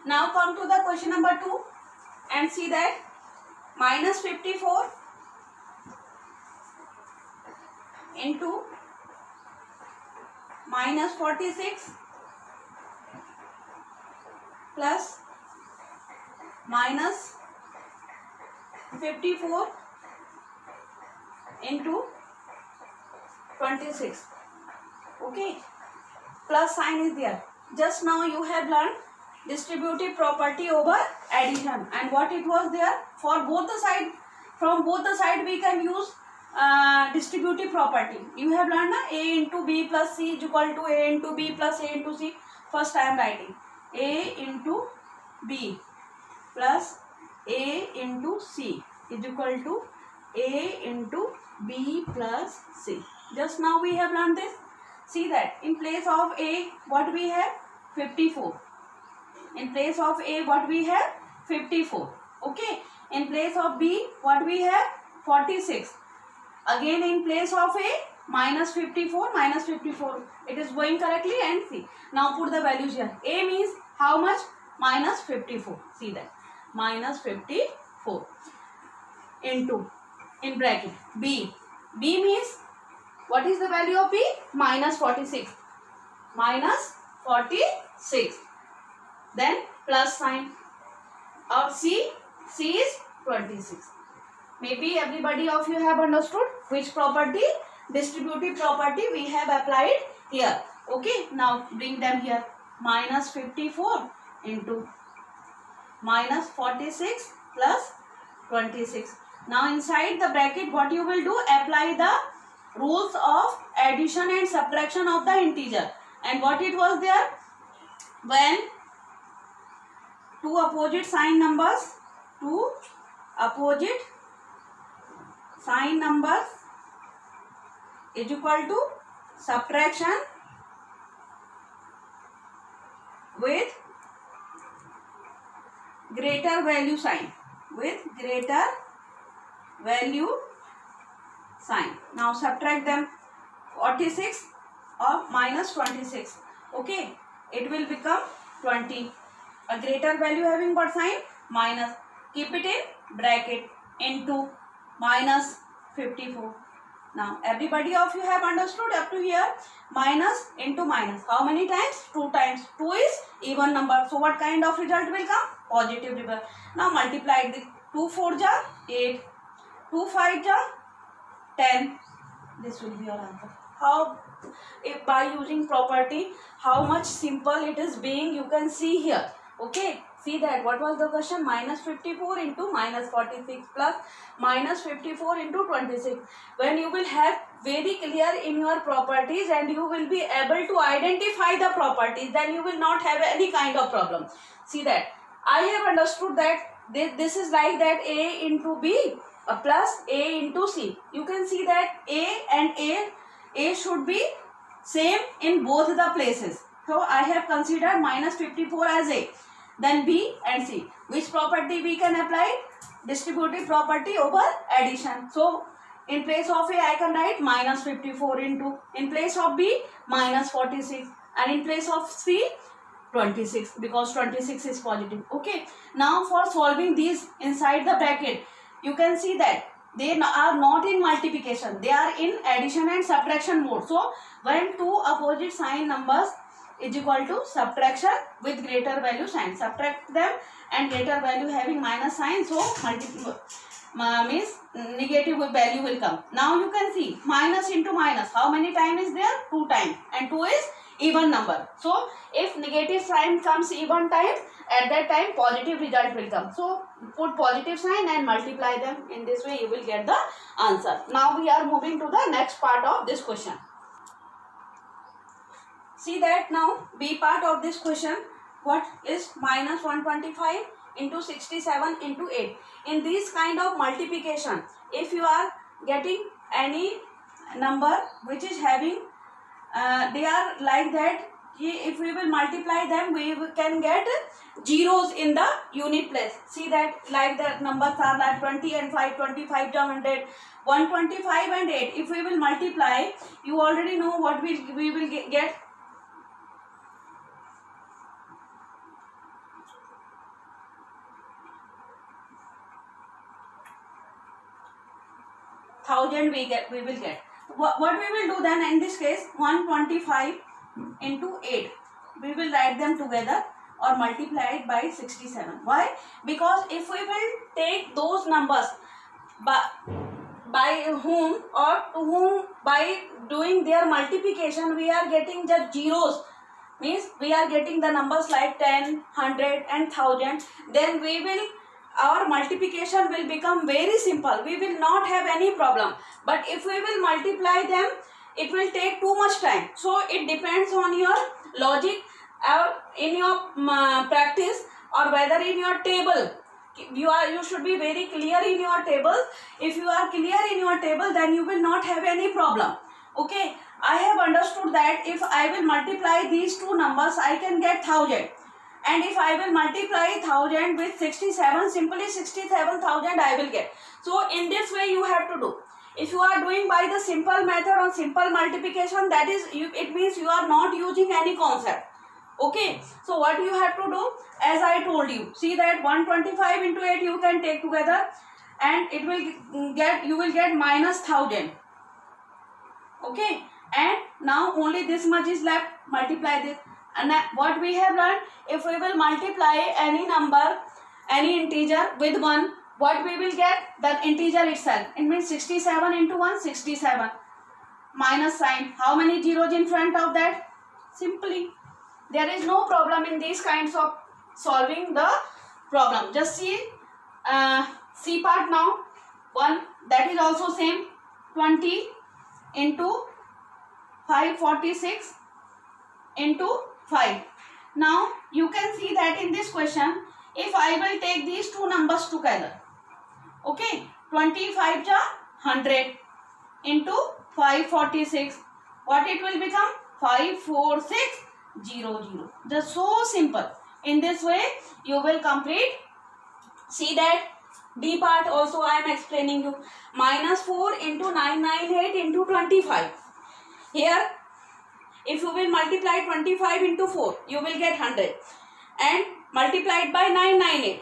Now come to the question number 2 and see that minus 54 into minus 46 plus minus 54 into 26. Okay, plus sign is there. Just now you have learned distributive property over addition, and what it was there for both the side. From both the side we can use distributive property. You have learned a into b plus c is equal to a into b plus a into c. First I am writing a into b plus a into c is equal to a into b plus c. Just now we have learned this. See that in place of a what we have 54. In place of a what we have 54. Okay. In place of b what we have 46. Again in place of a minus 54 minus 54. It is going correctly and see. Now put the values here. A means how much? Minus 54. See that. Minus 54 into in bracket b. B means what is the value of b? Minus 46. Minus 46. Then plus sign of c. C is 26. Maybe everybody of you have understood which property, distributive property we have applied here. Okay, now bring them here. Minus 54 into minus 46 plus 26. Now inside the bracket what you will do? Apply the rules of addition and subtraction of the integer. And what it was there? When two opposite sign numbers is equal to subtraction with greater value sign. Now subtract them. 46 or minus 26. Okay, it will become 20. A greater value having what sign? Minus. Keep it in bracket into minus 54. Now everybody of you have understood up to here. Minus into minus. How many times? 2 times. 2 is even number. So what kind of result will come? Positive result. Now multiply the 2 4 ja 8. 2 5 ja 10. This will be your answer. How, if by using property, how much simple it is being, you can see here. Okay, see that what was the question? Minus 54 into minus 46 plus minus 54 into 26. When you will have very clear in your properties and you will be able to identify the properties, then you will not have any kind of problem. See that I have understood that this is like that a into b plus a into c. You can see that a and a should be same in both the places. So I have considered minus 54 as a. Then b and c. Which property we can apply? Distributive property over addition. So in place of a I can write minus 54 into. In place of b minus 46. And in place of c 26, because 26 is positive. Okay. Now for solving these inside the bracket, you can see that they are not in multiplication. They are in addition and subtraction mode. So when two opposite sign numbers is equal to subtraction with greater value sign. Subtract them and greater value having minus sign. So means negative value will come. Now you can see minus into minus. How many times is there? 2 times. And 2 is even number. So if negative sign comes even time, at that time positive result will come. So put positive sign and multiply them. In this way you will get the answer. Now we are moving to the next part of this question. See that now B part of this question, what is minus 125 into 67 into 8. In this kind of multiplication, if you are getting any number which is having, they are like that, if we will multiply them, we can get zeros in the unit place. See that like the numbers are like 20 and 5, 25, 100, 125 and 8. If we will multiply, you already know what we will get. 1000 we will get. What we will do then in this case, 125 into 8, we will write them together or multiply it by 67. Why? Because if we will take those numbers by whom or to whom by doing their multiplication we are getting just zeros, means we are getting the numbers like 10, 100 and 1000, then we will, our multiplication will become very simple. We will not have any problem. But if we will multiply them, it will take too much time. So it depends on your logic or in your practice, or whether in your table. You should be very clear in your table. If you are clear in your table, then you will not have any problem. Okay, I have understood that if I will multiply these two numbers, I can get 1000. And if I will multiply 1000 with 67, simply 67,000 I will get. So in this way you have to do. If you are doing by the simple method or simple multiplication, that is, it means you are not using any concept. Okay, so what you have to do, as I told you, see that 125 into 8 you can take together, and it will get, you will get minus 1000. Okay, and now only this much is left. Multiply this. And what we have learned, if we will multiply any number, any integer with 1, what we will get? The integer itself. It means 67 into 1, 67. Minus sign. How many zeros in front of that? Simply. There is no problem in these kinds of solving the problem. Just see C part now. 1, that is also same. 20 into 546 into 5. Now you can see that in this question, if I will take these two numbers together, okay, 25 ja 100 into 546, what it will become? 54600. Just so simple. In this way you will complete. See that D part also I am explaining you. Minus 4 into 998 into 25. Here, if you will multiply 25 into 4, you will get 100. And multiply it by 998.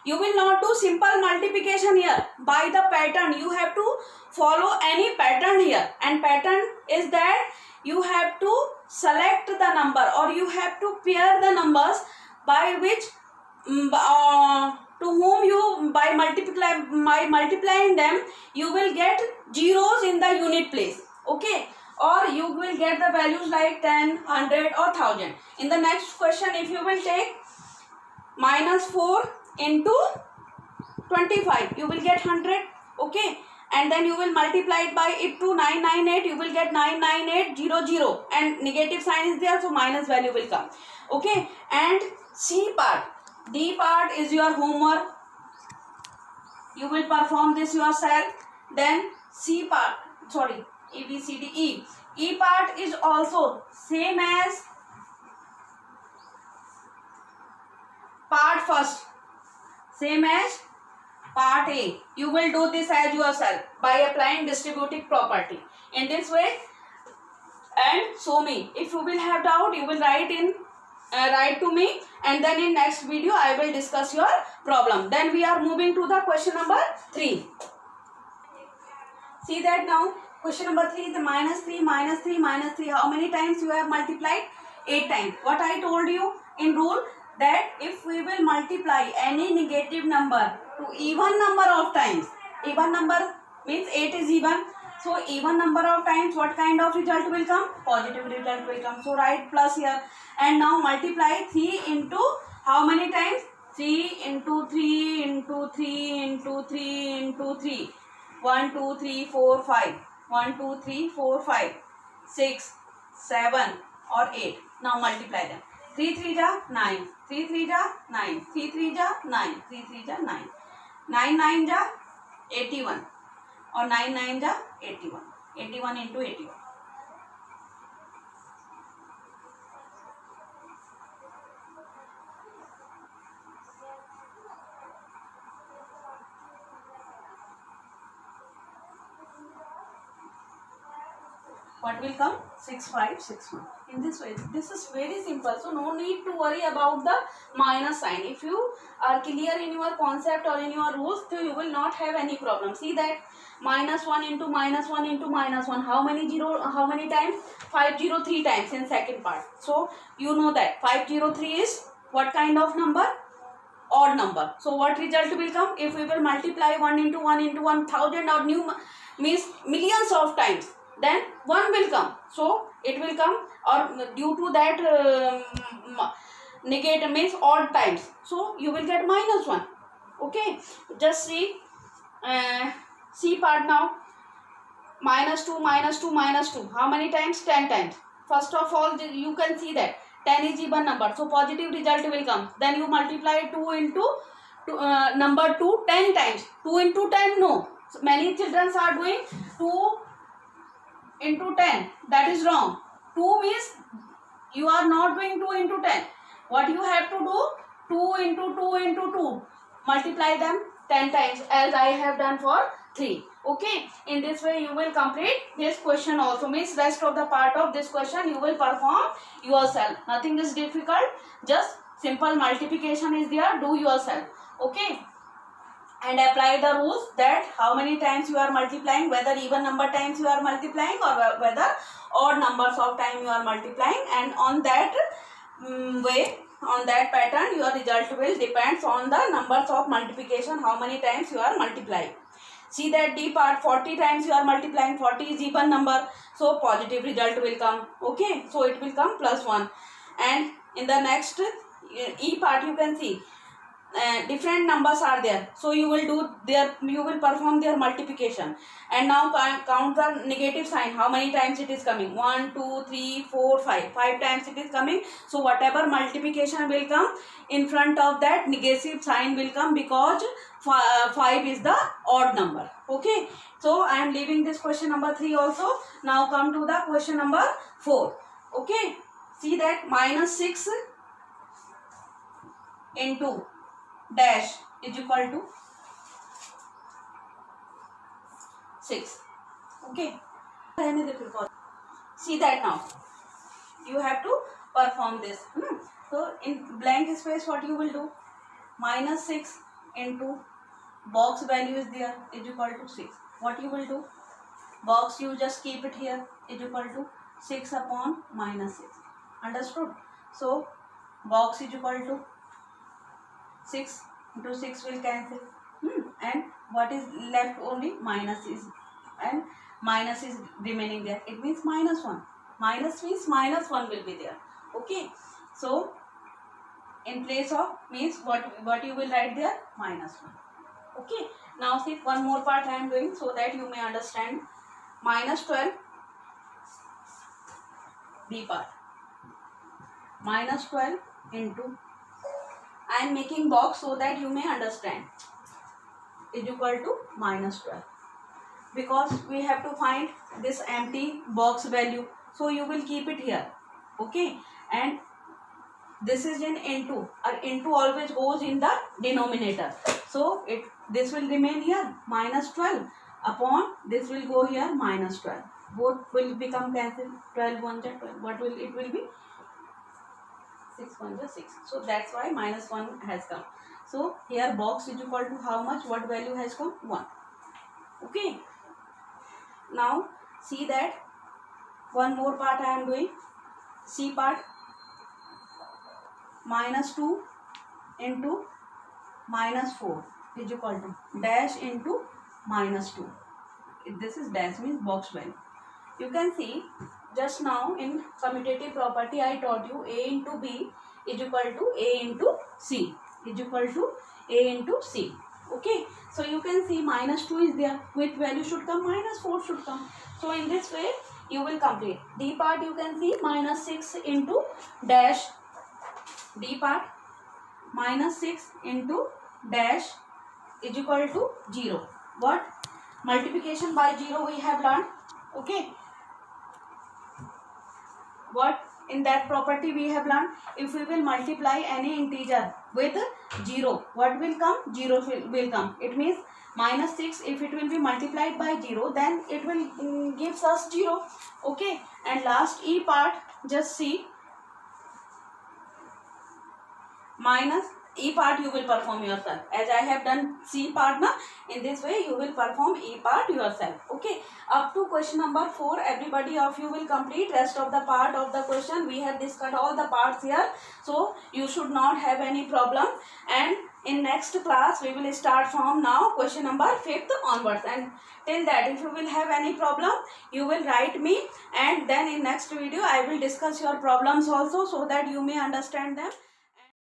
You will not do simple multiplication here. By the pattern, you have to follow any pattern here. And pattern is that you have to select the number, or you have to pair the numbers by which, to whom you, by multiplying them, you will get zeros in the unit place. Okay. Or you will get the values like 10, 100 or 1000. In the next question, if you will take minus 4 into 25, you will get 100. Okay. And then you will multiply it by it to 998, you will get 99800. And negative sign is there, so minus value will come. Okay. And C part, D part is your homework. You will perform this yourself. Then C part, sorry, A, B, C, D, E. E part is also same as part first. Same as part A. You will do this as yourself by applying distributive property. In this way, and show me. If you will have doubt, you will write to me, and then in next video I will discuss your problem. Then we are moving to the question number 3. See that now. Question number 3 is the minus 3, minus 3, minus 3. How many times you have multiplied? 8 times. What I told you in rule, that if we will multiply any negative number to even number of times, even number means 8 is even. So even number of times, what kind of result will come? Positive result will come. So write plus here. And now multiply 3 into how many times? 3 into 3 into 3 into 3 into 3. 1, 2, 3, 4, 5. 1, 2, 3, 4, 5, 6, 7 or 8. Now multiply them. 3 3 ja 9. 3 3 ja 9. 3 3 ja 9. 3 3 ja 9. 9 9 ja 81. Or 9 9 ja 81. 81 into 81. What will come? 6561. in this way. This is very simple, so no need to worry about the minus sign. If you are clear in your concept or in your rules, so you will not have any problem. See that -1 into -1 into -1, how many times? 503 times in second part. So you know that 503 is what kind of number? Odd number. So what result will come? If we will multiply 1 into 1 into 1000 or new means millions of times, then 1 will come. So it will come, or due to that negate means odd times, so you will get -1. Okay, just see C part now. -2 -2 -2, how many times? 10 times. First of all, you can see that 10 is even number, so positive result will come. Then you multiply 2 into number 2 10 times. 2 into 10, no. So many children are doing 2 into 10. That is wrong. 2 means you are not doing 2 into 10. What you have to do? 2 into 2 into 2. Multiply them 10 times as I have done for 3. Okay. In this way you will complete this question also. Means rest of the part of this question you will perform yourself. Nothing is difficult. Just simple multiplication is there. Do yourself. Okay. And apply the rules that how many times you are multiplying, whether even number times you are multiplying or whether odd numbers of time you are multiplying, and on that way, on that pattern, your result will depends on the numbers of multiplication, how many times you are multiplying. See that D part, 40 times you are multiplying, 40 is even number, so positive result will come. Okay, so it will come +1. And in the next E part you can see different numbers are there, so you will perform their multiplication. And now count the negative sign, how many times it is coming? 1 2 3 4 5 times it is coming. So whatever multiplication will come, in front of that negative sign will come, because 5 is the odd number. Okay, so I am leaving this question number 3 also. Now come to the question number 4. Okay, see that -6 into dash is equal to 6. Okay, see that now you have to perform this. So in blank space what you will do? -6 into box value is there is equal to 6. What you will do? Box you just keep it here is equal to 6 upon -6. Understood? So box is equal to 6 into 6 will cancel, and what is left? Only minus is, and minus is remaining there. It means -1. Minus means -1 will be there. Okay, so in place of means what you will write there? -1. Okay, now see one more part I am doing so that you may understand. -12 B part, -12 into, I am making box so that you may understand, is equal to -12, because we have to find this empty box value, so you will keep it here. Okay, and this is in into, or into always goes in the denominator, so this will remain here -12 upon this will go here -12. Both will become cancelled. 12 1 12. What will it will be? 6 1 6. So that's why -1 has come. So here box is equal to how much? What value has come? 1. Okay. Now see that one more part I am doing. C part, -2 into -4 is equal to dash into -2. This is dash means box value. You can see just now in commutative property I taught you A into B is equal to A into C is equal to A into C. Okay, so you can see -2 is there. Which value should come? -4 should come. So in this way you will complete. D part you can see -6 into dash. D part -6 into dash is equal to 0. What? Multiplication by 0 we have learned. Okay. What in that property we have learned? If we will multiply any integer with 0, what will come? 0 will come. It means -6, if it will be multiplied by 0, then it will gives us 0. Okay. And last E part, just see, minus E part you will perform yourself. As I have done C part na, in this way you will perform E part yourself. Okay, up to question number 4 everybody of you will complete. Rest of the part of the question we have discussed all the parts here, so you should not have any problem. And in next class we will start from now question number 5th onwards, and till that if you will have any problem you will write me, and then in next video I will discuss your problems also so that you may understand them.